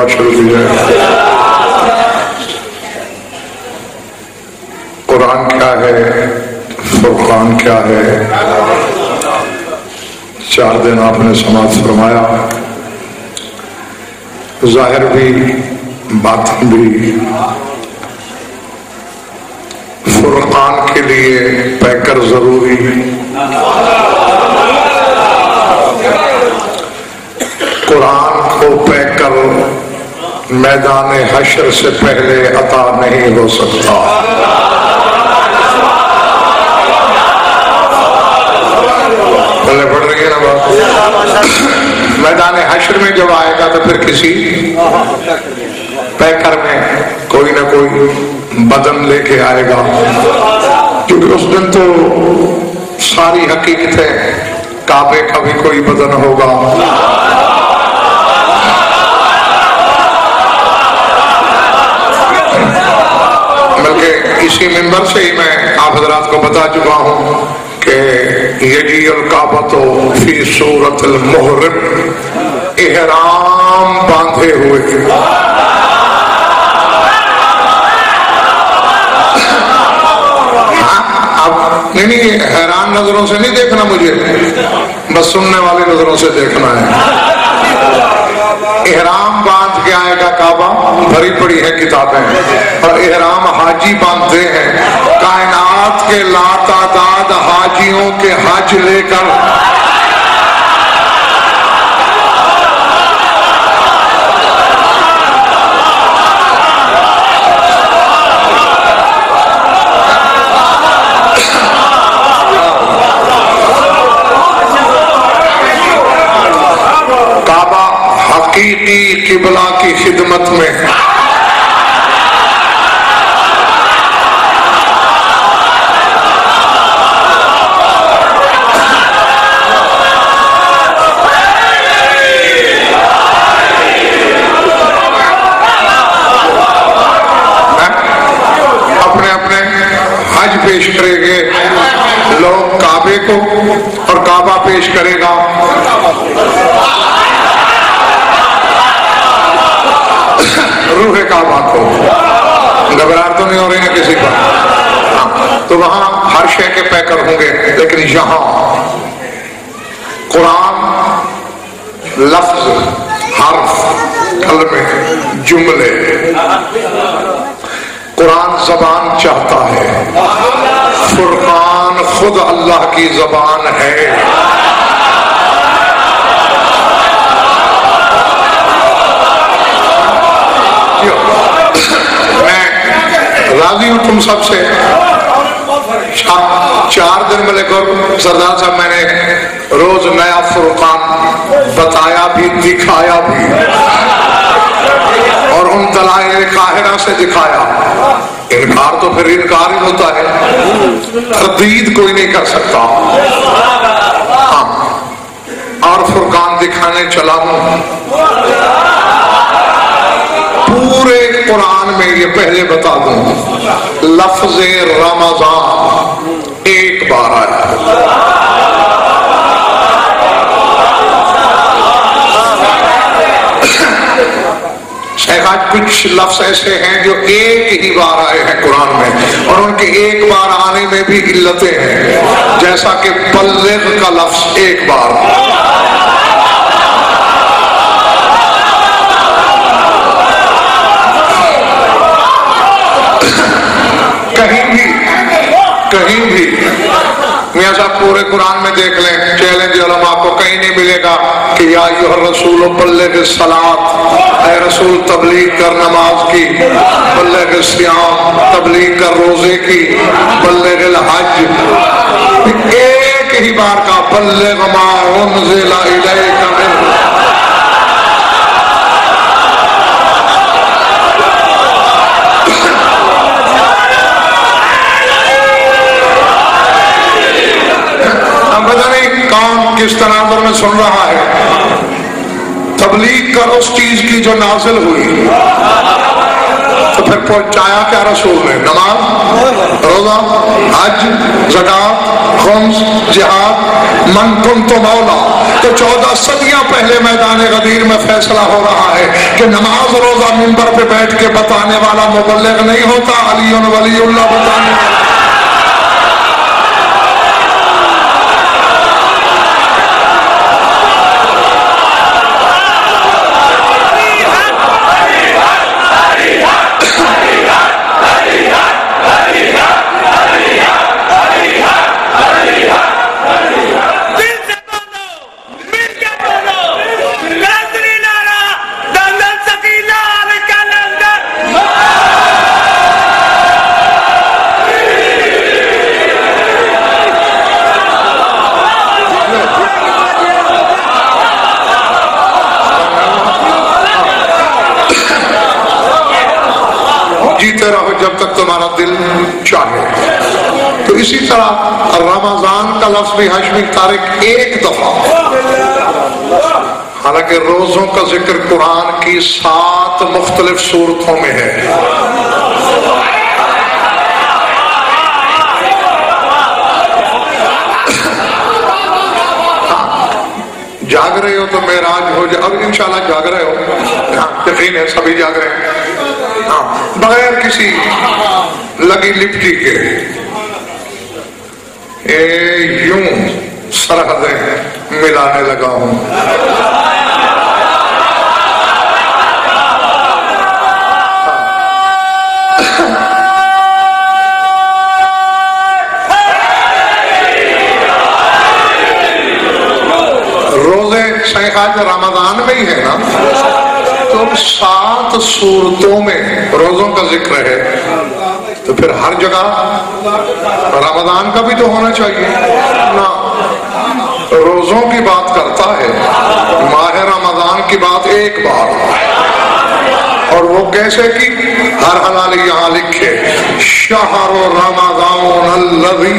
دعا شروع کی جائے۔ قرآن کیا ہے، فرقان کیا ہے، 4 دن آپ نے سماعت فرمایا، ظاہر بھی باطن بھی۔ فرقان کے لیے پیکر ضروری، قرآن کو پیکر میدان حشر سے پہلے عطا نہیں ہو سکتا۔ پہلے پڑھ رہی ہے نا بات؟ میدان حشر میں جب آئے گا تو پھر کسی پیکر میں کوئی نہ کوئی بدن لے کے آئے گا، کیونکہ اس دن تو ساری حقیقتیں، کعبے کا بھی کوئی بدن ہوگا، بلکہ اسی منبر سے ہی میں آپ حضرات کو بتا چکا ہوں کہ یجی الکعبۃ فی صورت المحرم، احرام باندھے ہوئے۔ نہیں، حیران نظروں سے نہیں دیکھنا مجھے، بس سننے والی نظروں سے دیکھنا ہے۔ احرام باندھ کے آئے گا کعبہ، بھری پڑی ہے کتابیں، اور احرام حاجی باندھتے ہیں، کائنات کے لاتعداد حاجیوں کے حج لے کر حقیقی قبلہ کی خدمت میں۔ اپنے اپنے حج پیش کریں گے لوگ کعبے کو، اور کعبہ پیش کرے گا روح کعبہ کو۔ گھبراہٹ تو نہیں ہو رہی نا کسی پر؟ تو وہاں ہر شے کے پیکر ہوں گے، لیکن یہاں قرآن لفظ، حرف، کلمے، جملے، قرآن زبان چاہتا ہے، فرقان خود اللہ کی زبان ہے۔ راضی ہوں تم سب سے۔ 4 دن ملے کو سردار صاحب میں نے روز نیا فرقان بتایا بھی، دکھایا بھی، اور ان دلائل قاہرہ سے دکھایا۔ انکار تو پھر انکار ہی ہوتا ہے، تردید کوئی نہیں کر سکتا۔ ہاں، اور فرقان دکھانے چلا ہوں۔ پورے قرآن میں یہ پہلے بتا دوں، لفظ رمضان ایک بار آیا۔ آج کچھ لفظ ایسے ہیں جو ایک ہی بار آئے ہیں قرآن میں، اور ان کے ایک بار آنے میں بھی علتیں ہیں، جیسا کہ بلغ کا لفظ ایک بار، کہیں بھی میاں صاحب پورے قرآن میں دیکھ لیں، چیلنج علماء کو کہیں نہیں ملے گا کہ یا ایھا الرسول بلغ الصلاۃ، اے رسول تبلیغ کر نماز کی، بلغ الصیام تبلیغ کر روزے کی، بلغ الحج، ایک ہی بار کا بلغ ما انزل الیک من۔ پتہ نہیں کون کس تناظر میں سن رہا ہے، تبلیغ کر اس چیز کی جو نازل ہوئی، تو پھر پہنچایا کیا رسول نے؟ نماز، روزہ، حج، زکات، خمس، جہاد، من کنت مولا۔ تو 14 صدیاں پہلے میدان غدیر میں فیصلہ ہو رہا ہے کہ نماز روزہ منبر پہ بیٹھ کے بتانے والا مبلغ نہیں ہوتا، علی ولی اللہ بتانے والا۔ جیتے رہو جب تک تمہارا دل چاہے۔ تو اسی طرح رمضان کا لفظ بھی ہاشمی طارق ایک دفعہ، حالانکہ روزوں کا ذکر قرآن کی 7 مختلف صورتوں میں ہے۔ جاگ رہے ہو تو معراج ہو جائے، اب انشاءاللہ جاگ رہے ہو، یقین ہے سبھی جاگ رہے ہیں، بغیر کسی لگی لپٹی کے یوں سرحدیں ملانے لگا ہوں۔ روزے شیخاج رمضان میں ہی ہے نا، تو 7 صورتوں میں روزوں کا ذکر ہے، تو پھر ہر جگہ رمضان کا بھی تو ہونا چاہیے نا۔ روزوں کی بات کرتا ہے، ماہ رمضان کی بات ایک بار، اور وہ کیسے کی؟ ہر حلال یہاں لکھے، شہر رمضان الذی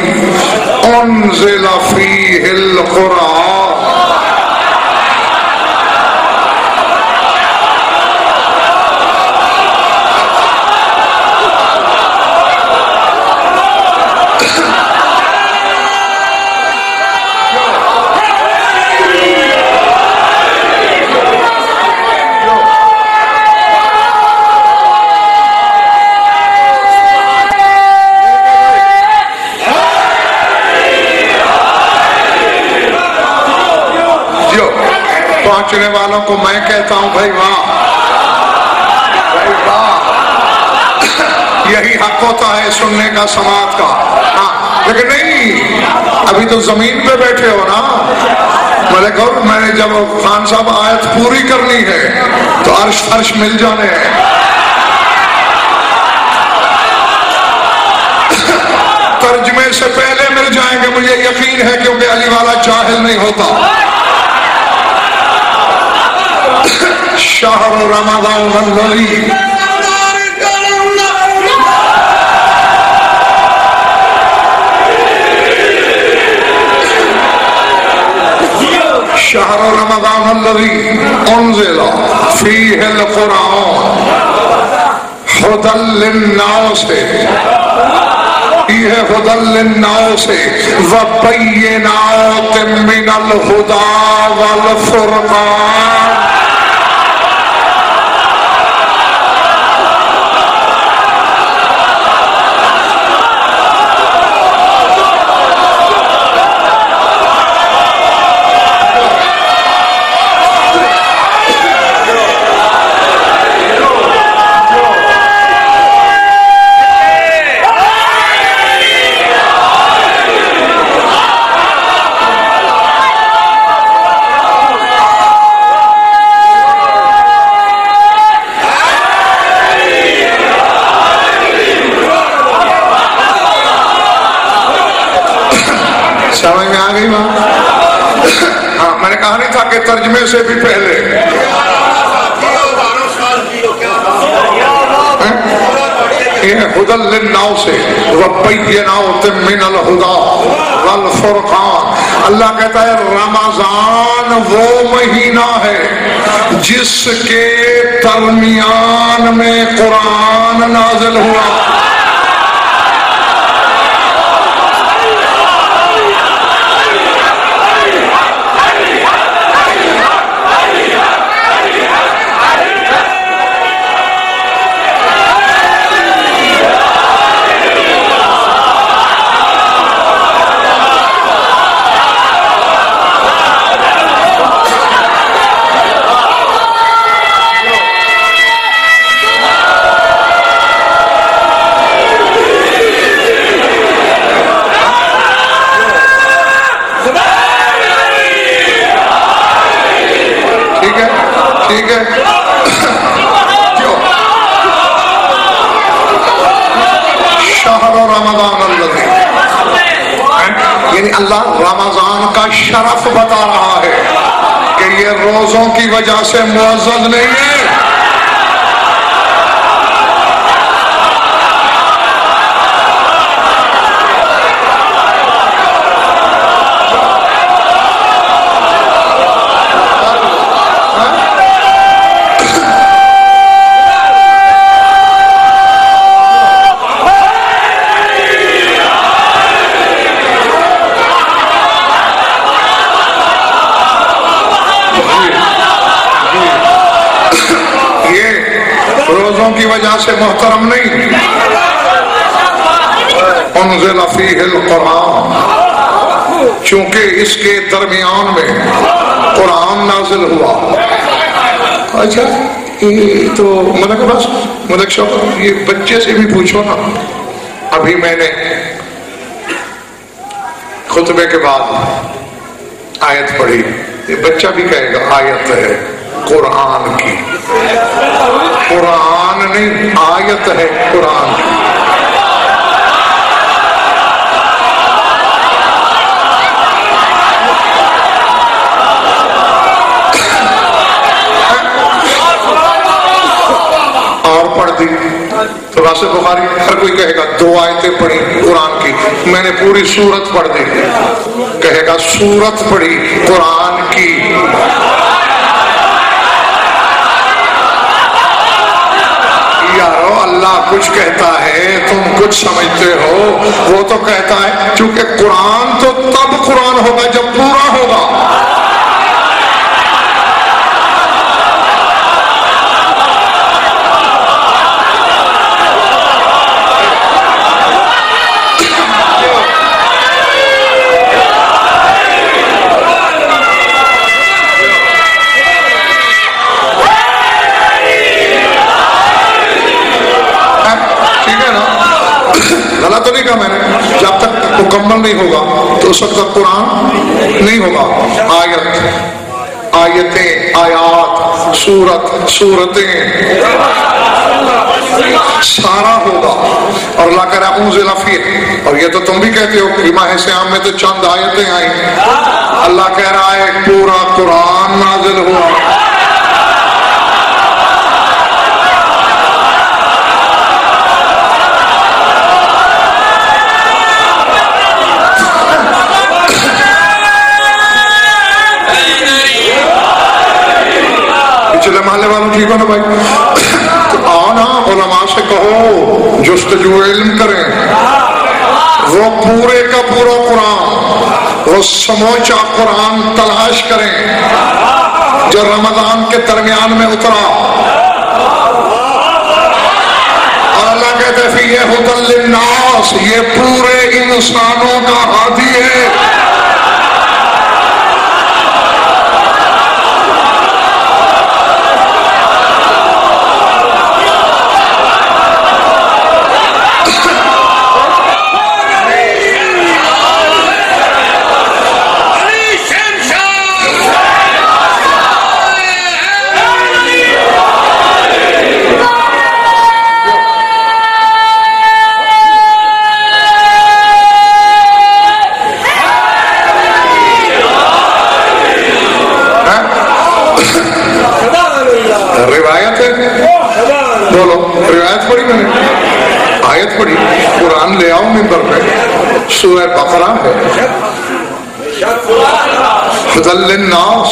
انزل فیہ القرآن۔ پہنچنے والوں کو میں کہتا ہوں بھائی واہ، بھائی واہ، یہی حق ہوتا ہے سننے کا، سماعت کا۔ ہاں لیکن نہیں، ابھی تو زمین پہ بیٹھے ہو نا۔ میں نے جب خان صاحب آیت پوری کرنی ہے تو عرش فرش مل جانے ہیں۔ ترجمے سے پہلے مل جائیں گے، مجھے یقین ہے، کیونکہ علی والا جاہل نہیں ہوتا۔ شہر رمضان الذی شہر رمضان الذی انزل فیہ القرآن ہدی للناس، یہ ہدی للناس وبینات من الہدی والفرقان۔ سمجھ میں آ گئی بات؟ ہاں میں نے کہا نہیں تھا کہ ترجمے سے بھی پہلے ہدی للناس وبینات من الہدی والفرقان۔ اللہ کہتا ہے رمضان وہ مہینہ ہے جس کے درمیان میں قرآن نازل ہوا. ٹھیک ہے شہر رمضان الذی، یعنی اللہ رمضان کا شرف بتا رہا ہے کہ یہ روزوں کی وجہ سے معزز نہیں ہے. روزوں کی وجہ سے محترم نہیں. انزل فیہ القرآن، چونکہ اس کے درمیان میں قرآن نازل ہوا. اچھا یہ تو ملک شوقت یہ بچے سے بھی پوچھو نا. ابھی میں نے خطبے کے بعد آیت پڑھی، یہ بچہ بھی کہے گا آیت ہے قرآن کی. قرآن نہیں، آیت ہے قرآن کی. اور پڑھ دی تو واسطے بخاری ہر کوئی کہے گا 2 آیتیں پڑھی قرآن کی، میں نے پوری سورت پڑھ دی. کہے گا سورت پڑھی قرآن کی. یارو اللہ کچھ کہتا ہے تم کچھ سمجھتے ہو. وہ تو کہتا ہے چونکہ قرآن تو تب قرآن ہوگا جب پورا ہوگا. غلط تو نہیں کہا میں نے. جب تک مکمل نہیں ہوگا تو اس وقت تک قرآن نہیں ہوگا. آیتیں، آیات، سورت، سورتیں سارا ہوگا. اور اللہ کہہ رہا ہے انزل فیہ، اور یہ تو تم بھی کہتے ہو کہ ماہ صیام میں تو چند آیتیں آئیں. اللہ کہہ رہا ہے پورا قرآن نازل ہوا. پچھلے محلے والوں ٹھیک ہو نا بھائی؟ آنا علماء سے کہو جستجو علم کریں. وہ پورے کا پورا قرآن، وہ سموچا قرآن تلاش کریں جو رمضان کے درمیان میں اترا. اور اللہ کہتے ہیں فیہ ھدی للناس، یہ پورے انسانوں کا ہادی ہے. روایت ہے، بولو روایت پڑھی میں نے، آیت پڑھی. قرآن لے آؤ ممبر پہ، سورہ بقرہ ہے. ہدی للناس،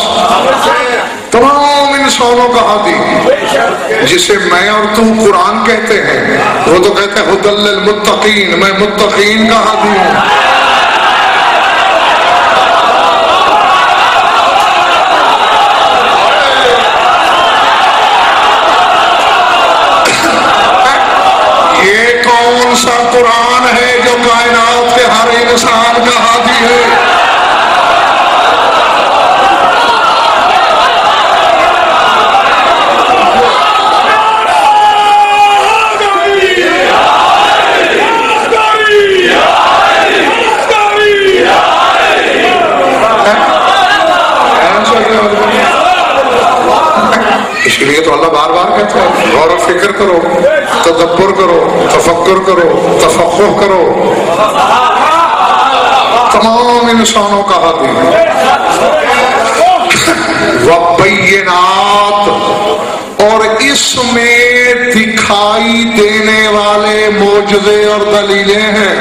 تمام انسانوں کا ہادی، جسے میں اور تو قرآن کہتے ہیں، وہ تو کہتے ہیں ہدی للمتقین، میں متقین کا ہادی ہوں۔ یہ کون سا قرآن ہے جو کائنات کے ہر انسان کا ہادی ہے؟ اس لیے تو اللہ بار بار کہتا ہے غور و فکر کرو، تدبر کرو، تفکر کرو، تفقہ کرو، تمام انسانوں کا ہادی۔ وَبَيِّنَاتٍ، اور اس میں دکھائی دینے والے معجزے اور دلیلیں ہیں۔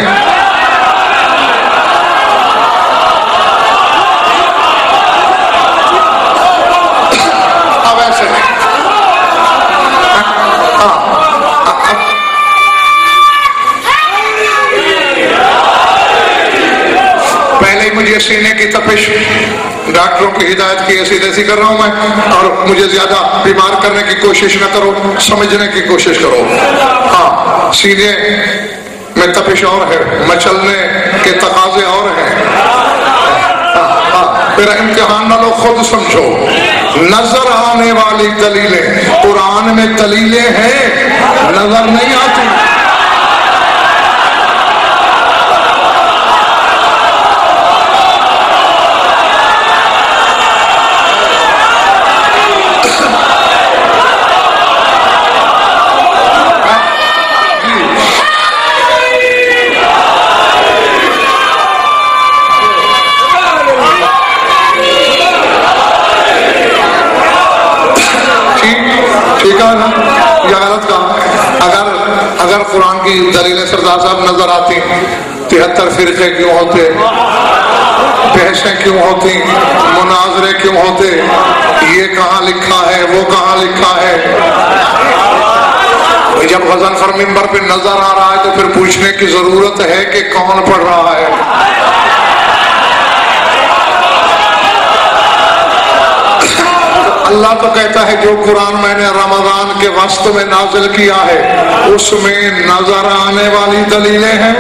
مجھے سینے کی تپش، ڈاکٹروں کی ہدایت کی ایسی تیسی کر رہا ہوں میں، اور مجھے زیادہ بیمار کرنے کی کوشش نہ کرو، سمجھنے کی کوشش کرو۔ ہاں، سینے میں تپش اور ہے، مچلنے کے تقاضے اور ہیں۔ میرا امتحان نہ لو، خود سمجھو۔ نظر آنے والی دلیلیں، قرآن میں دلیلیں ہیں، نظر نہیں آتی۔ اگر قرآن کی دلیلیں سردار صاحب نظر آتی، 73 فرقے کیوں ہوتے، بحثیں کیوں ہوتی، مناظرے کیوں ہوتے، یہ کہاں لکھا ہے، وہ کہاں لکھا ہے۔ جب غضنفر منبر پہ نظر آ رہا ہے تو پھر پوچھنے کی ضرورت ہے کہ کون پڑھ رہا ہے۔ اللہ تو کہتا ہے جو قرآن میں نے رمضان کے وسط میں نازل کیا ہے اس میں نظر آنے والی دلیلیں ہیں۔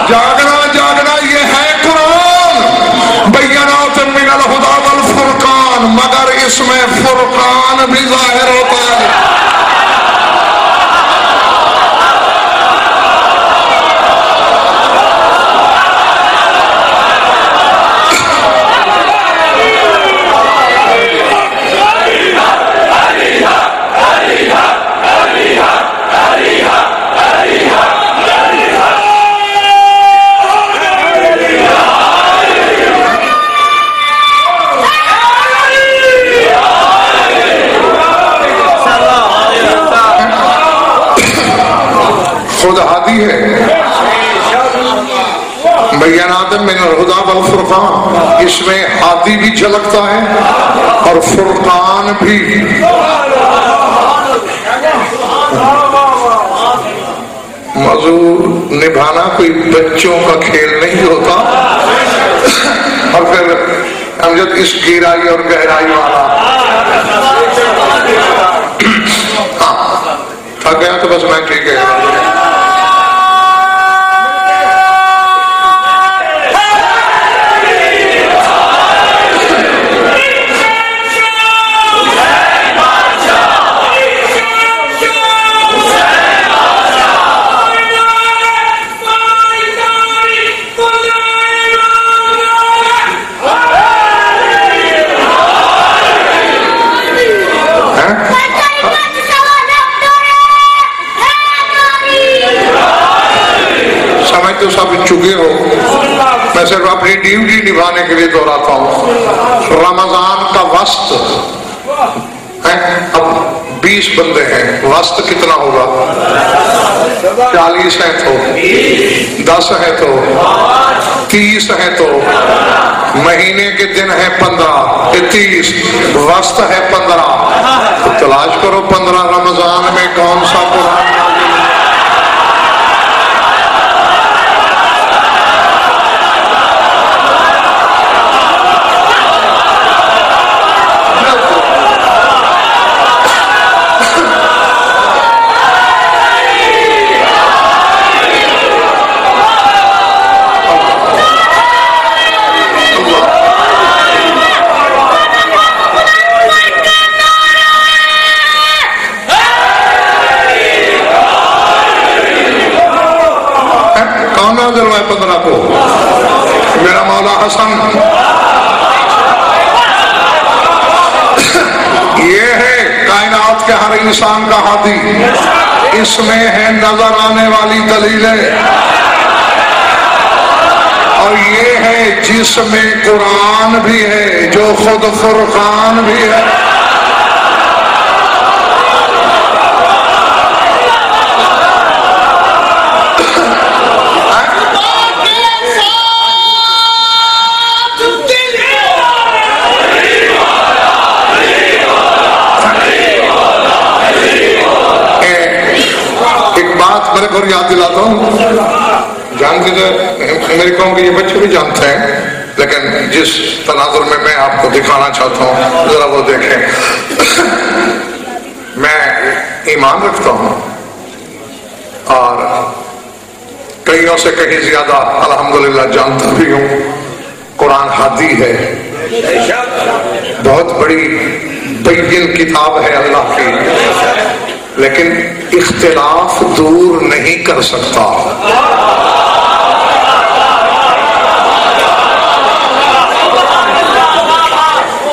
جاگنا جاگنا یہ ہے قرآن، بینات من الہدی والفرقان، مگر اس میں فرقان بھی ظاہر ہوتا ہے۔ خود ہادی ہے، بینات من الہدی والفرقان، اس میں ہادی بھی جھلکتا ہے اور فرقان بھی۔ موضوع نبھانا کوئی بچوں کا کھیل نہیں ہوتا، اور پھر امجد اس گہرائی اور گہرائی والا تھک گیا تو بس میں ٹھیک ہے۔ تو سب چکے ہو، میں صرف اپنی ڈیوٹی نبھانے کے لیے دہراتا ہوں۔ رمضان کا وسط اب 20 بندے ہیں، وسط کتنا ہوگا؟ 40 ہے تو 10 ہے تو 30 ہیں تو مہینے کے دن ہیں 15، 30 وسط ہے 15، تو تلاش کرو 15 رمضان میں کون سا قرآن نازل ہوا ہے 15 کو؟ میرا مولا حسن۔ یہ ہے کائنات کے ہر انسان کا ہادی، اس میں ہے نظر آنے والی دلیلیں، اور یہ ہے جس میں قرآن بھی ہے جو خود فرقان بھی ہے۔ میرے کو یاد دلاتا ہوں، جانتے تھے میری قوم کے یہ بچے بھی جانتے ہیں، لیکن جس تناظر میں آپ کو دکھانا چاہتا ہوں ذرا وہ دیکھیں۔ میں ایمان رکھتا ہوں اور کئیوں سے کہیں زیادہ الحمدللہ جانتا بھی ہوں، قرآن ہادی ہے، بہت بڑی بین کتاب ہے اللہ کی، لیکن اختلاف دور نہیں کر سکتا۔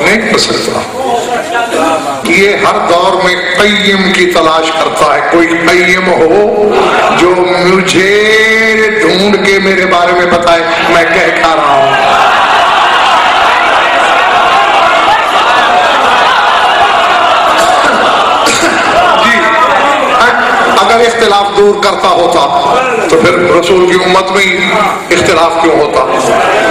نہیں کر سکتا۔ یہ ہر دور میں قیم کی تلاش کرتا ہے، کوئی قیم ہو جو مجھے ڈھونڈ کے میرے بارے میں بتائے میں کہہ کھا رہا ہوں۔ اگر اختلاف دور کرتا ہوتا تو پھر رسول کی امت میں ہی اختلاف کیوں ہوتا؟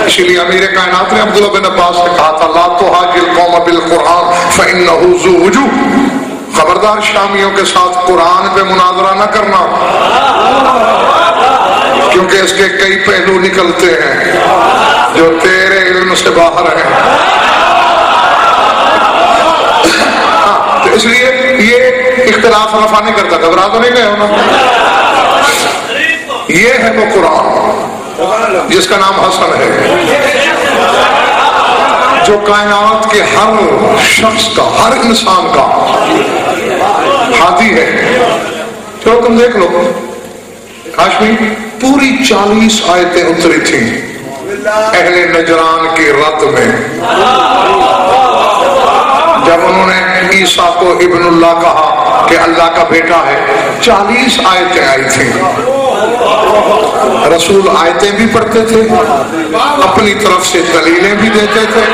اسی لیے امیر کائنات نے عبداللہ بن عباس سے کہا تھا لا تحاج القوم بالقرآن فإنه ذو وجوہ، خبردار شامیوں کے ساتھ قرآن پہ مناظرہ نہ کرنا، کیونکہ اس کے کئی پہلو نکلتے ہیں جو تیرے علم سے باہر ہیں۔ تو اس لیے یہ اختلاف رفع نہیں کرتا، گھبرا تو نہیں گئے ہونا۔ یہ ہے وہ قرآن جس کا نام حسن ہے، جو کائنات کے ہر شخص کا، ہر انسان کا ہادی ہے۔ چلو تم دیکھ لو، کاشمی پوری 40 آیتیں اتری تھیں اہل نجران کی رد میں، جب انہوں نے عیسیٰ کو ابن اللہ کہا کہ اللہ کا بیٹا ہے، 40 آیتیں آئی تھیں۔ رسول آیتیں بھی پڑھتے تھے، اپنی طرف سے دلیلیں بھی دیتے تھے۔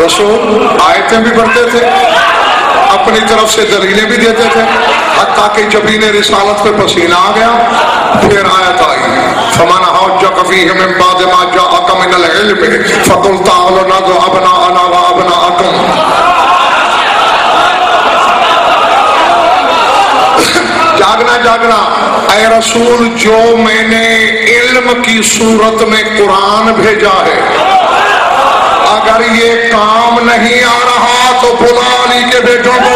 رسول آیتیں بھی پڑھتے تھے، اپنی طرف سے دلیلیں بھی دیتے تھے، حتیٰ کہ جبین رسالت پہ پسینہ آ گیا، پھر آیت آئی فَمَنْ حَجَّكَ فِيهِ مِنْ بَعْدِ مَا جَاءَكَ مِنَ الْعِلْمِ فَقُلْ تَعَالَوْا نَدْعُ أَبْنَاءَنَا وَأَبْنَاءَكُمْ۔ جاگنا جاگنا اے رسول، جو میں نے علم کی صورت میں قرآن بھیجا ہے، اگر یہ کام نہیں آ رہا تو بلا علی کے بیٹوں کو۔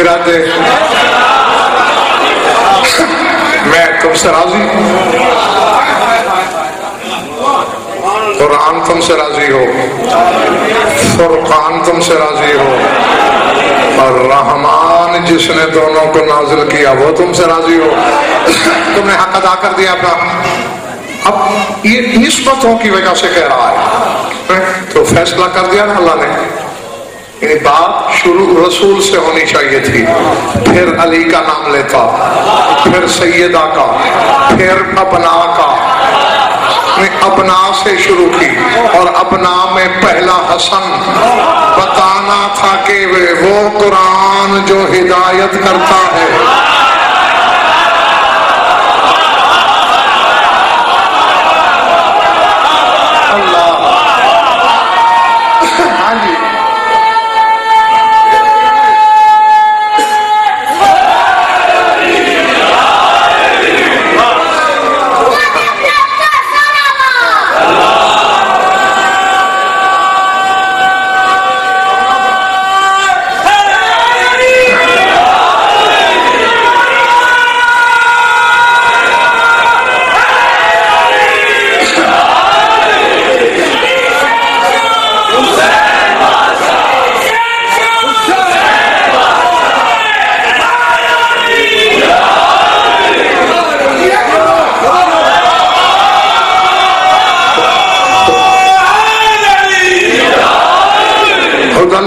ارادے میں تم سے راضی ہوں، قرآن تم سے راضی ہو، فرقان تم سے راضی ہو، اور رحمان جس نے دونوں کو نازل کیا وہ تم سے راضی ہو، تم نے حق ادا کر دیا اپنا۔ اب یہ نسبتوں کی وجہ سے کہہ رہا ہے، تو فیصلہ کر دیا نا اللہ نے، یعنی بات شروع رسول سے ہونی چاہیے تھی، پھر علی کا نام لیتا، پھر سیدہ کا، پھر ابنا کا، ابنا سے شروع کی، اور ابنا میں پہلا حسن بتانا تھا کہ وہ قرآن جو ہدایت کرتا ہے۔ اللہ ہاں جی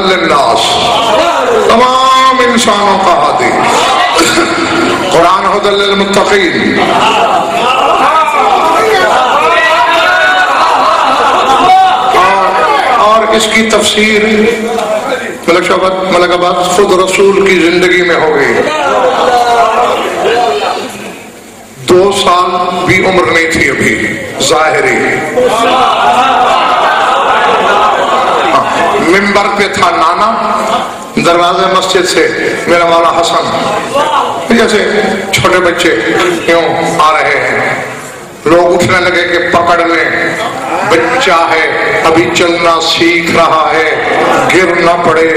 للناس، تمام انسانوں کا ہادی، قرآن ھدی للمتقین، اور اس کی تفسیر ملک آباد خود رسول کی زندگی میں ہو گئی۔ 2 سال بھی عمر نہیں تھی ابھی ظاہری، ممبر پہ تھا نانا، دروازے مسجد سے میرا مولا حسن، جیسے چھوٹے بچے کیوں آ رہے ہیں، لوگ اٹھنے لگے کہ پکڑ لیں، بچہ ہے ابھی چلنا سیکھ رہا ہے، گر نہ پڑے۔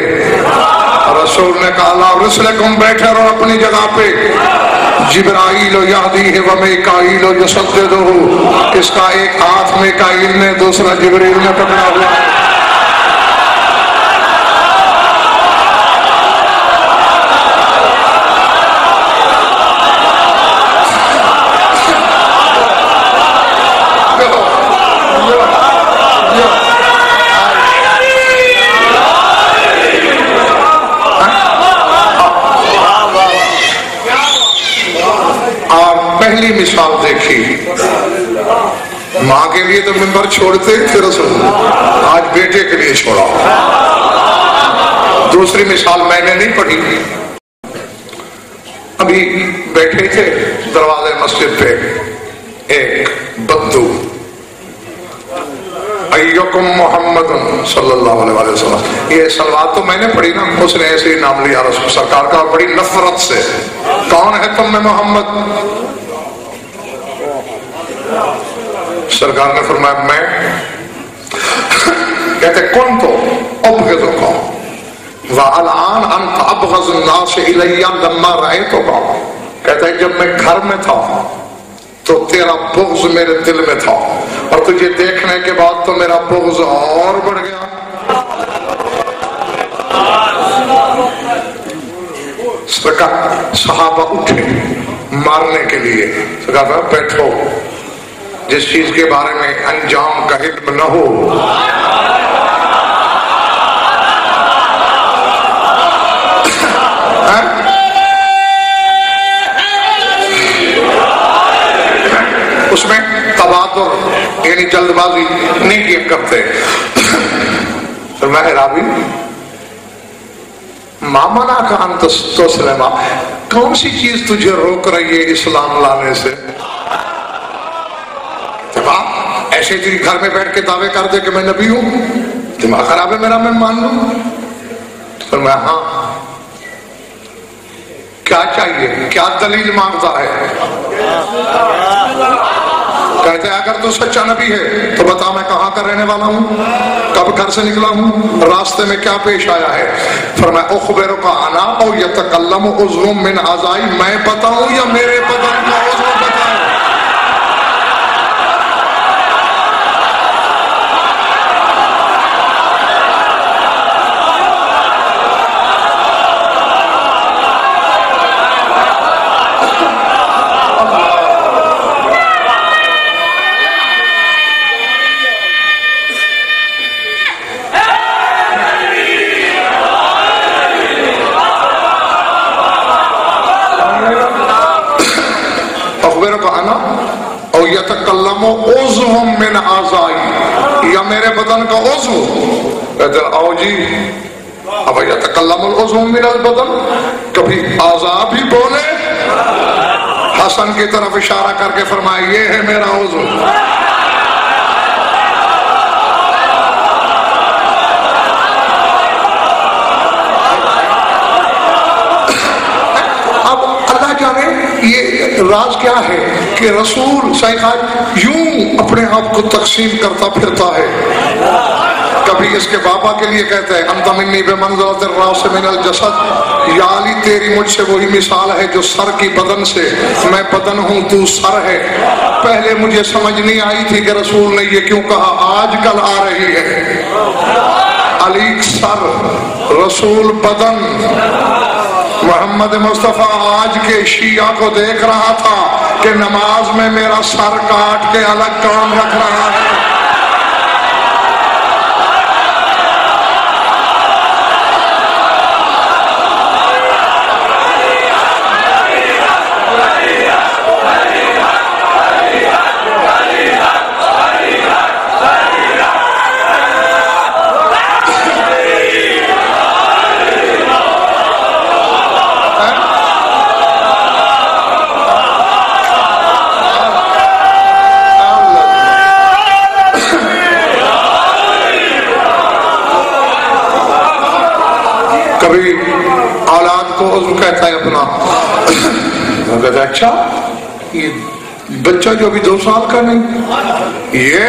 رسول نے کہا اللہ رسلکم، بیٹھے رہو اپنی جگہ پہ، جبرائیل یہدیہ و میکائیل یسددہ، اس کا ایک ہاتھ میکائیل نے دوسرا جبرائیل نے پکڑا ہوا ہے۔ پہلی مثال دیکھی، ماں کے لیے تو ممبر چھوڑتے تھے رسول، آج بیٹے کے لیے چھوڑا۔ دوسری مثال میں نے نہیں پڑھی، ابھی بیٹھے تھے دروازے مسجد پہ، ایک بدو، ایکم محمد صلی اللہ علیہ وسلم، یہ صلوات تو میں نے پڑھی نا، اس نے ایسے ہی نام لیا رسول سرکار کا بڑی نفرت سے، کون ہے تم میں محمد؟ سرکار نے فرمایا میں، کہتے کون تو ابغضک والآن انت ابغض الناس الی لما رأیتک، کہتا ہے جب میں گھر میں تھا تو تیرا بغض میرے دل میں تھا، اور تجھے دیکھنے کے بعد تو میرا بغض اور بڑھ گیا۔ صحابہ اٹھے مارنے کے لیے، کہا بیٹھو، جس چیز کے بارے میں انجام کا علم نہ ہو۔ اس میں تبادر یعنی جلد بازی نہیں کیا کرتے۔ فرمایا راوی مامنا کا انتسلما، کون سی چیز تجھے روک رہی ہے اسلام لانے سے؟ ایسے جی گھر میں بیٹھ کے دعوے کر دے کہ میں نبی ہوں، دماغ خراب ہے میرا، میں مان لوں؟ فرمایا ہاں، کیا چاہیے، کیا دلیل مانگتا ہے؟ کہتے ہیں اگر تو سچا نبی ہے تو بتا میں کہاں کا رہنے والا ہوں، کب گھر سے نکلا ہوں، راستے میں کیا پیش آیا ہے؟ فرمایا اخبرک انا او یتکلم عضو من اعضائی، میں بتاؤں یا میرے بدن کا عضو بتائے؟ او یتکلم عضو من اعضائی، یا میرے بدن کا عضو؟ کہتے ہیں آؤ جی، اب یتکلم العضو من البدن، کبھی اعضاء بھی بولے؟ حسن کی طرف اشارہ کر کے فرمایا یہ ہے میرا عضو۔ یہ راز کیا ہے کہ رسول صحیح یوں اپنے آپ کو تقسیم کرتا پھرتا ہے، کبھی اس کے بابا کے لیے کہتے ہیں انت منی بمنزلۃ الراس من الجسد، یا علی تیری مجھ سے وہی مثال ہے جو سر کی بدن سے، میں بدن ہوں تو سر ہے۔ پہلے مجھے سمجھ نہیں آئی تھی کہ رسول نے یہ کیوں کہا، آج کل آ رہی ہے۔ علی سر، رسول بدن۔ محمد مصطفیٰ آج کے شیعہ کو دیکھ رہا تھا کہ نماز میں میرا سر کاٹ کے الگ کام رکھ رہا ہے۔ کبھی اولاد کو عضو کہتا ہے اپنا، کہتا ہے اچھا یہ بچہ جو ابھی 2 سال کا نہیں، یہ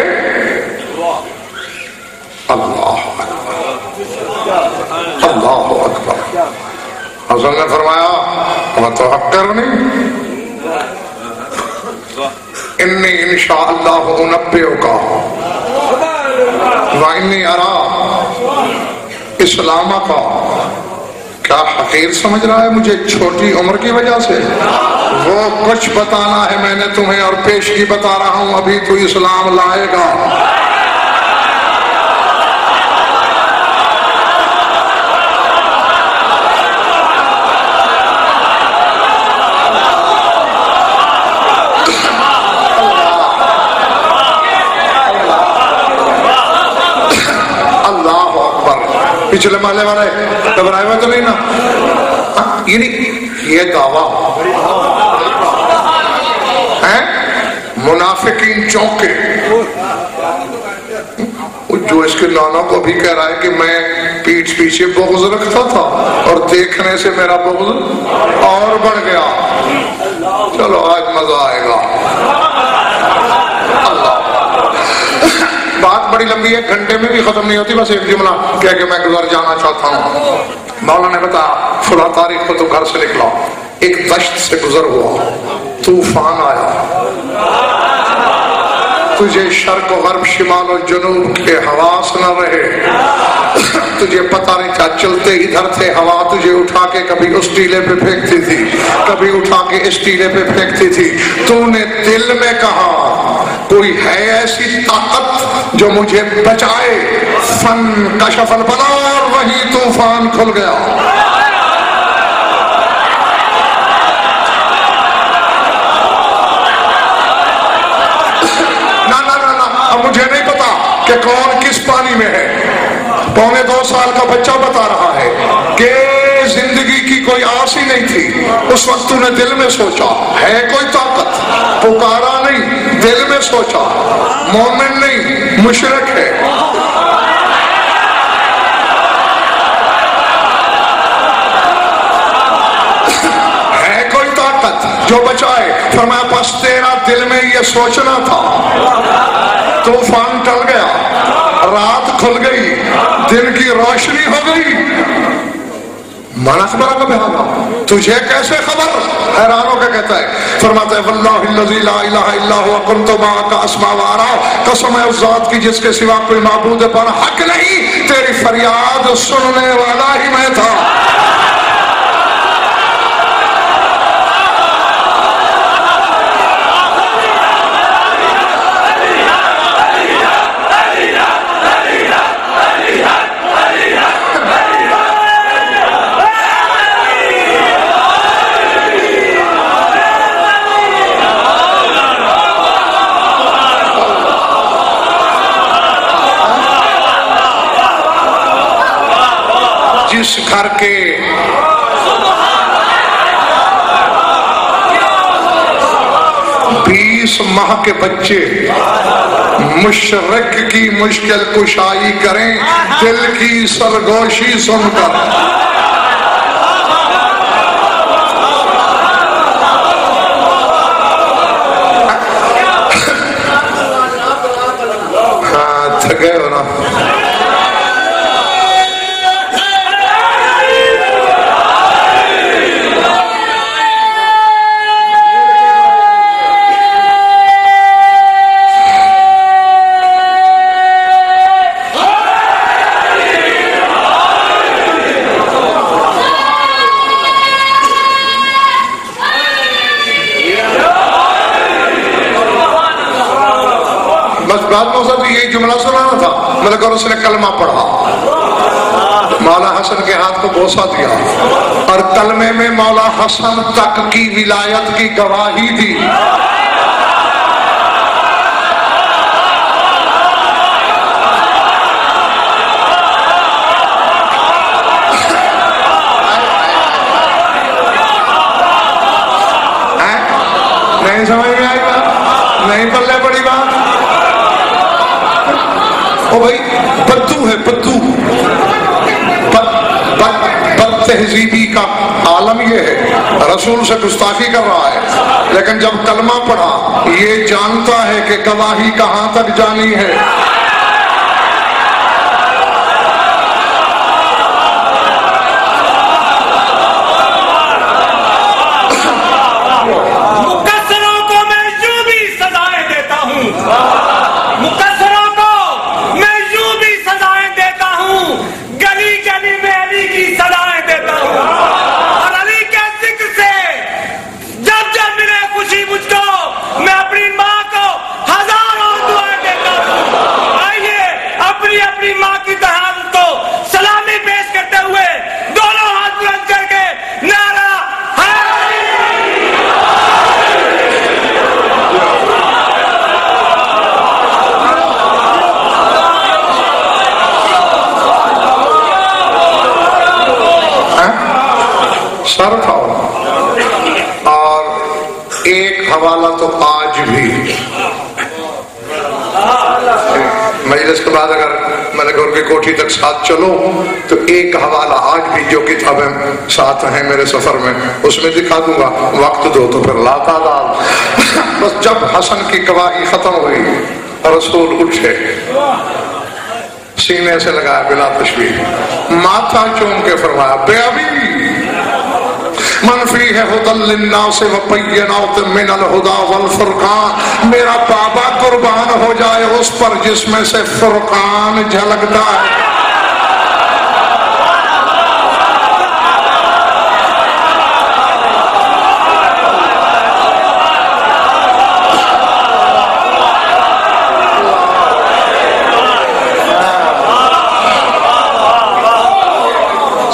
اللہ اکبر اللہ اکبر۔ حسن نے فرمایا میں تو حق کر نہیں، انی انشاءاللہ انبئک وانی ارا اسلامک، کیا حقیر سمجھ رہا ہے مجھے چھوٹی عمر کی وجہ سے؟ وہ کچھ بتانا ہے میں نے تمہیں اور پیشگی بتا رہا ہوں، ابھی تو اسلام لائے گا۔ پچھلے محلے والے گھبرائے ہوئے تو نہیں نا؟ یعنی یہ دعویٰ ہے منافقین چونکے، جو اس کے نانا کو بھی کہہ رہا ہے کہ میں پیٹھ پیچھے بغض رکھتا تھا اور دیکھنے سے میرا بغض اور بڑھ گیا، چلو آج مزہ آئے گا۔ بات بڑی لمبی ہے، گھنٹے میں بھی ختم نہیں ہوتی، بس ایک جملہ کہہ کے میں گزر جانا چاہتا ہوں۔ مولا نے بتایا فلاں تاریخ کو تو گھر سے نکلا، ایک دشت سے گزر ہوا، طوفان آیا، تجھے شرق و غرب شمال و جنوب کے حواس نہ رہے، تجھے پتہ نہیں کیا چلتے ادھر تھے، ہوا تجھے اٹھا کے کبھی اس ٹیلے پہ پھینکتی تھی، کبھی اٹھا کے اس ٹیلے پہ پھینکتی تھی، تو نے دل میں کہا کوئی ہے ایسی طاقت جو مجھے بچائے، فن کشف البلا، اور وہی طوفان کھل گیا۔ مجھے نہیں پتا کہ کون کس پانی میں ہے، 2.25 سال کا بچہ بتا رہا ہے کہ زندگی کی کوئی آس ہی نہیں تھی، اس وقت تو نے دل میں سوچا ہے کوئی طاقت، پکارا نہیں، دل میں سوچا مومن نہیں مشرک ہے۔ ہے کوئی طاقت جو بچائے؟ فرمایا پس تیرا دل میں یہ سوچنا تھا، طوفان ٹل گیا، رات کھل گئی، دن کی روشنی ہو گئی، من اخبرک بہذا، تجھے کیسے خبر؟ حیران ہو کے کہتا ہے، فرماتا ہے واللہ الذی لا الہ الا هو کنت معک اسمع و ارى، قسم ہے اس ذات کی جس کے سوا کوئی معبود پر حق نہیں، تیری فریاد سننے والا ہی میں تھا۔ جس گھر کے بیس ماہ کے بچے مشرق کی مشکل کشائی کریں دل کی سرگوشی سن کر، ہاں تھکے ہو نا، یہ جملہ سنانا تھا مگر اس نے کلمہ پڑھا، مولا حسن کے ہاتھ کو بوسہ دیا اور کلمے میں مولا حسن تک کی ولایت کی گواہی دی۔ نہیں سمجھ میں آئی بات؟ نہیں پلے پڑی بات؟ او بھائی بدو ہے، بدو بد تہذیبی کا عالم یہ ہے، رسول سے گستاخی کر رہا ہے لیکن جب کلمہ پڑھا یہ جانتا ہے کہ گواہی کہاں تک جانی ہے۔ سر کھاؤ، اور ایک حوالہ تو آج بھی مجلس کے بعد اگر میں نے گھر کی کوٹھی تک ساتھ چلو تو ایک حوالہ آج بھی جو کتابیں ساتھ ہیں میرے سفر میں اس میں دکھا دوں گا، وقت دو تو پھر لا تعداد۔ بس جب حسن کی گواہی ختم ہوئی رسول اٹھے، سینے سے لگایا بلا تشبیہ، ماتھا چوم کے فرمایا بے ابی من فیہ ھدی للناس وبینات من الھدی والفرقان، میرا بابا قربان ہو جائے اس پر جس میں سے فرقان جھلکتا ہے۔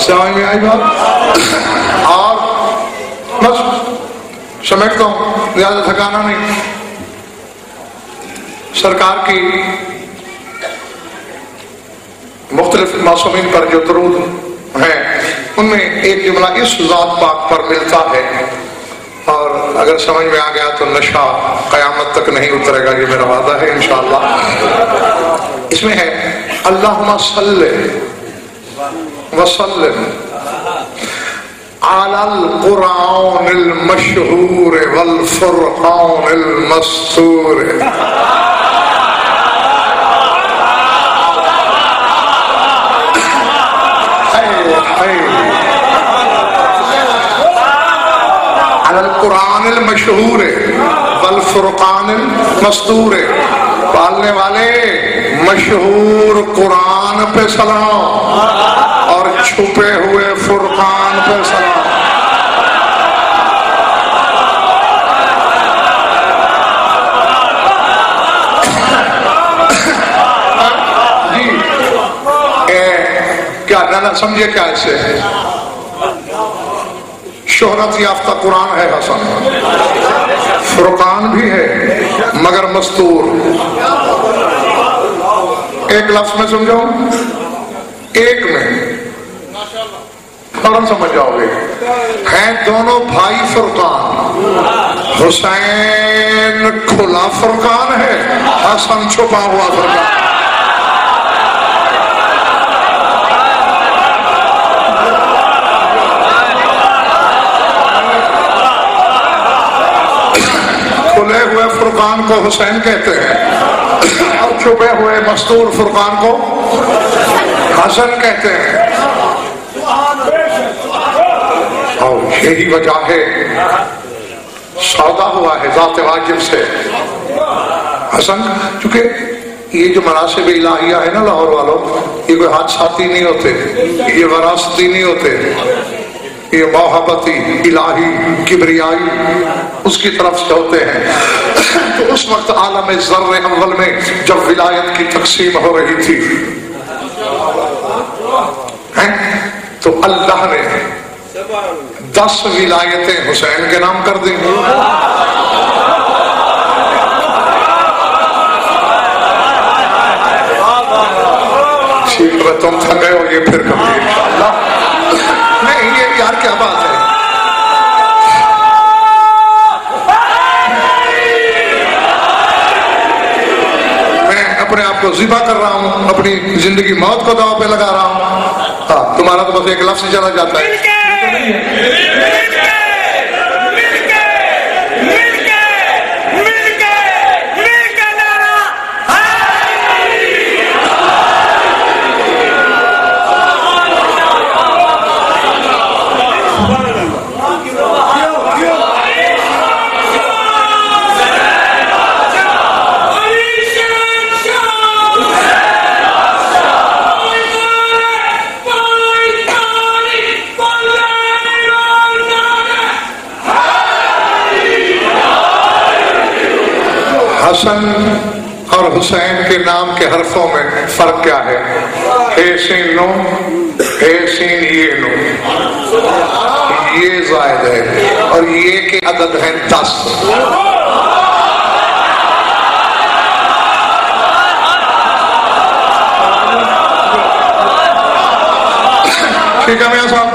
سمجھ میں آئی بات؟ اور بس سمجھتا ہوں، زیادہ تھکانا نہیں۔ سرکار کی مختلف معصومین پر جو درود ہیں ان میں ایک جملہ اس ذات پاک پر ملتا ہے، اور اگر سمجھ میں آ گیا تو نشہ قیامت تک نہیں اترے گا، یہ میرا وعدہ ہے انشاءاللہ۔ اس میں ہے اللہم صلی وسلم علی علی القرآن المشہور والفرقان المستور. علی القرآن المشہور والفرقان المستور. پالنے والے مشہور قرآن پہ سلام اور چھپے ہوئے فرقان پہ سلام. جی کیا نہ سمجھے کیا اسے شہرت یافتہ قرآن ہے حسن، فرقان بھی ہے مگر مستور. ایک لفظ میں سمجھاؤں، ایک میں فوراً سمجھ جاؤ گے. ہیں دونوں بھائی فرقان، حسین کھلا فرقان ہے، حسن چھپا ہوا فرقان. کھلے ہوئے فرقان کو حسین کہتے ہیں اور چھپے ہوئے مستور فرقان کو حسن کہتے ہیں. اور یہی وجہ ہے سودا ہوا ہے ذات واجب سے حسن. چونکہ یہ جو مناسب الہیہ ہے نا لاہور والوں، یہ کوئی حادثاتی نہیں ہوتے، یہ وراثتی نہیں ہوتے، یہ محبتی الہی کبریائی اس کی طرف سے ہوتے ہیں. تو اس وقت عالم ذر اول میں جب ولایت کی تقسیم ہو رہی تھی تو اللہ نے 10 ولایتیں حسین کے نام کر دیں. ٹھیک ہے تم تھکے ہو، یہ پھر کبھی انشاءاللہ. نہیں یہ یار کیا بات ہے، میں اپنے آپ کو ذبح کر رہا ہوں، اپنی زندگی موت کو داؤ پہ لگا رہا ہوں. ہاں تمہارا تو بس ایک لفظ چلا جاتا ہے. حسن اور حسین کے نام کے حرفوں میں فرق کیا ہے؟ ہے سین نو، ہے سین یہ نو، یہ زائد ہے اور یہ کے عدد ہیں 10. ٹھیک ہے میاں صاحب.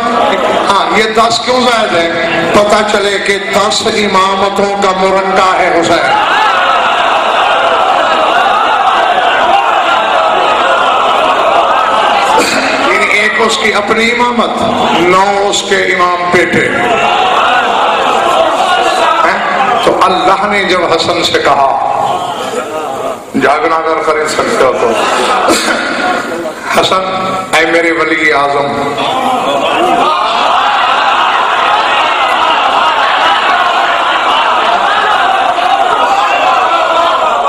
ہاں یہ 10 کیوں زائد ہے؟ پتہ چلے کہ 10 امامتوں کا مرکہ ہے حسین. اس کی اپنی امامت، 9 اس کے امام بیٹے. تو اللہ نے جب حسن سے کہا جاگنا اگر خرید سکتے ہو تو حسن اے میرے ولی اعظم،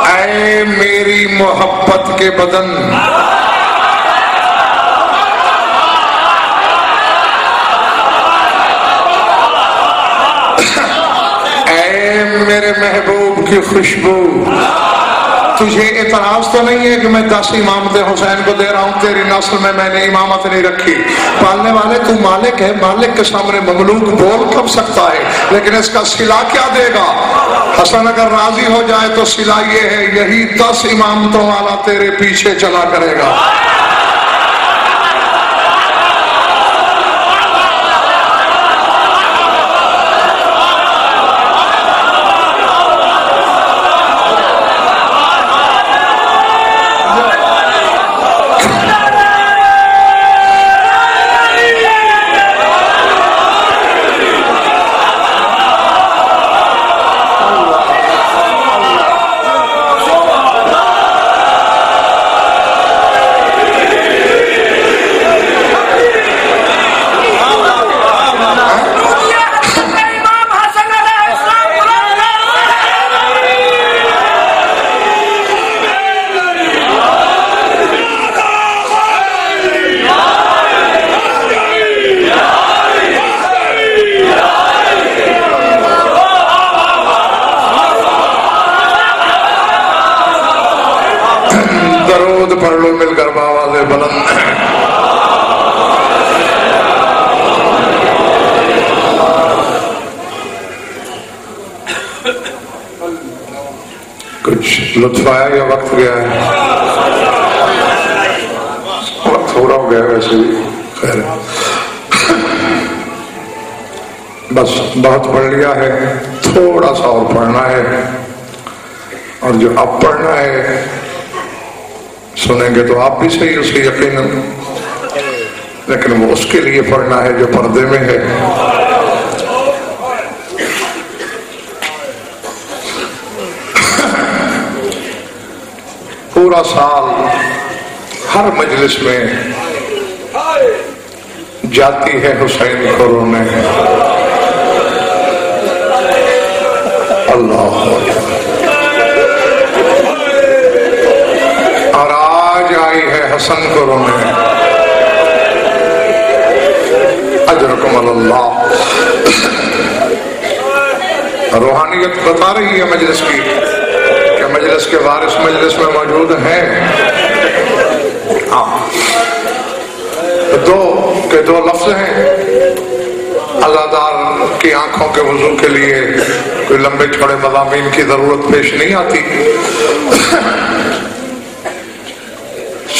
اے میری محبت کے بدن، میرے محبوب کی خوشبو، تجھے اعتراض تو نہیں ہے کہ میں 10 امامت حسین کو دے رہا ہوں، تیری نسل میں نے امامت نہیں رکھی. پالنے والے تو مالک ہے، مالک کے سامنے مملوک بول کب سکتا ہے، لیکن اس کا صلہ کیا دے گا؟ حسن اگر راضی ہو جائے تو صلہ یہ ہے یہی 10 امامتوں والا تیرے پیچھے چلا کرے گا. کچھ لطف آیا یا وقت گیا ہے؟ وقت تھوڑا ہو گیا ویسے بھی، خیر بس بہت پڑھ لیا ہے، تھوڑا سا اور پڑھنا ہے، اور جو اب پڑھنا ہے سنیں گے تو آپ بھی صحیح اسے یقیناً، لیکن وہ اس کے لیے پڑھنا ہے جو پردے میں ہے۔ پورا سال ہر مجلس میں جاتی ہے حسین کو رونے، اللہ، اور آج آئی ہے حسن کو رونے، اجرکم اللہ۔ روحانیت بتا رہی ہے مجلس کی کہ مجلس کے وارث مجلس میں موجود ہیں۔ دو لفظ ہیں، عزادار کی آنکھوں کے وضو کے لیے کوئی لمبے چھوڑے مضامین کی ضرورت پیش نہیں آتی،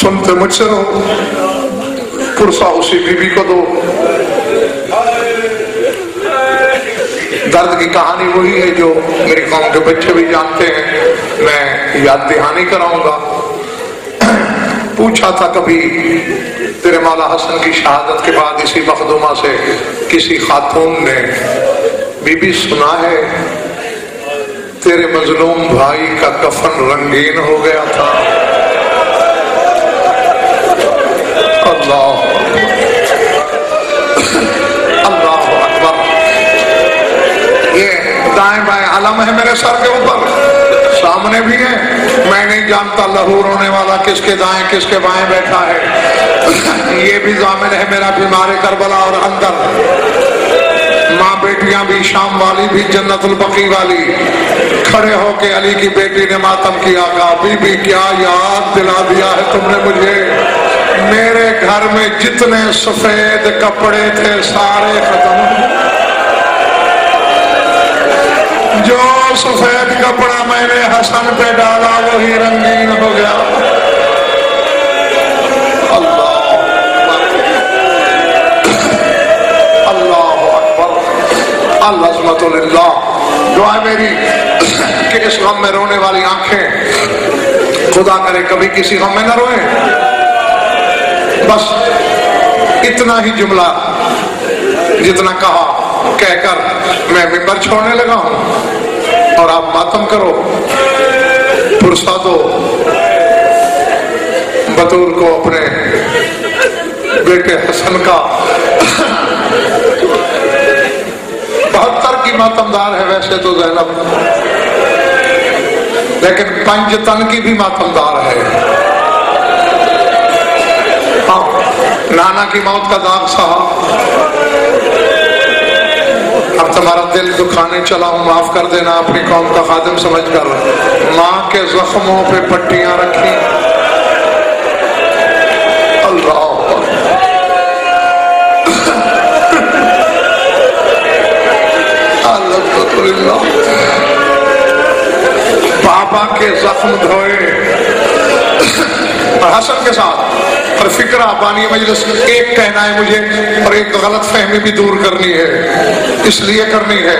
سنتے مجھ سے رہو، پرسہ اسی بی بی کو دو۔ درد کی کہانی وہی ہے جو میری قوم کے بچے بھی جانتے ہیں، میں یاد دہانی کراؤں گا۔ پوچھا تھا کبھی تیرے مولا حسن کی شہادت کے بعد اسی مخدومہ سے کسی خاتون نے، بی بی سنا ہے تیرے مظلوم بھائی کا کفن رنگین ہو گیا تھا؟ اللہ اللہ اکبر۔ یہ دائیں بائیں علم ہے میرے سر کے اوپر، سامنے بھی ہے، میں نہیں جانتا لہو رونے والا کس کے دائیں کس کے بائیں بیٹھا ہے، یہ بھی ضامن ہے میرا بیمار کربلا، اور اندر ماں بیٹیاں بھی، شام والی بھی، جنت البقیع والی، کھڑے ہو کے علی کی بیٹی نے ماتم کیا، کہا بی بی کیا یاد دلا دیا ہے تم نے مجھے، میرے گھر میں جتنے سفید کپڑے تھے سارے ختم، جو سفید کپڑا میں نے حسن پہ ڈالا وہی رنگین ہو گیا۔ اللہ اللہ اکبر، العظمت للہ۔ دعا میری کہ اس غم میں رونے والی آنکھیں خدا کرے کبھی کسی غم میں نہ روئیں۔ بس اتنا ہی جملہ جتنا کہا کہہ کر میں ممبر چھوڑنے لگا ہوں، اور آپ ماتم کرو، پرسا دو، بطول کو اپنے بیٹے حسن کا 72 کی ماتمدار ہے ویسے تو زینب، لیکن 5 تن کی بھی ماتمدار ہے۔ نانا کی موت کا داغ سہا، اب تمہارا دل دکھانے چلا ہوں، معاف کر دینا اپنی قوم کا خادم سمجھ کر، ماں کے زخموں پہ پٹیاں رکھی، اللہ الحمدللہ، بابا کے زخم دھوئے، اور حسن کے ساتھ، اور فکرہ بانی مجلس ایک کہنا ہے مجھے، اور ایک غلط فہمی بھی دور کرنی ہے، اس لیے کرنی ہے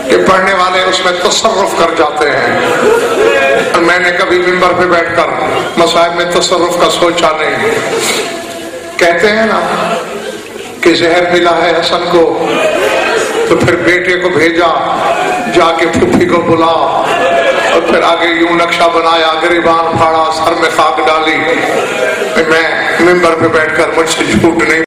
کہ پڑھنے والے اس میں تصرف کر جاتے ہیں، اور میں نے کبھی ممبر پہ بیٹھ کر مصائب میں تصرف کا سوچا نہیں۔ کہتے ہیں نا کہ زہر ملا ہے حسن کو، تو پھر بیٹے کو بھیجا جا کے پھوپھی کو بلا، اور پھر آگے یوں نقشہ بنایا، گریبان پھاڑا، سر میں خاک ڈالی۔ میں ممبر پہ بیٹھ کر مجھ سے جھوٹ نہیں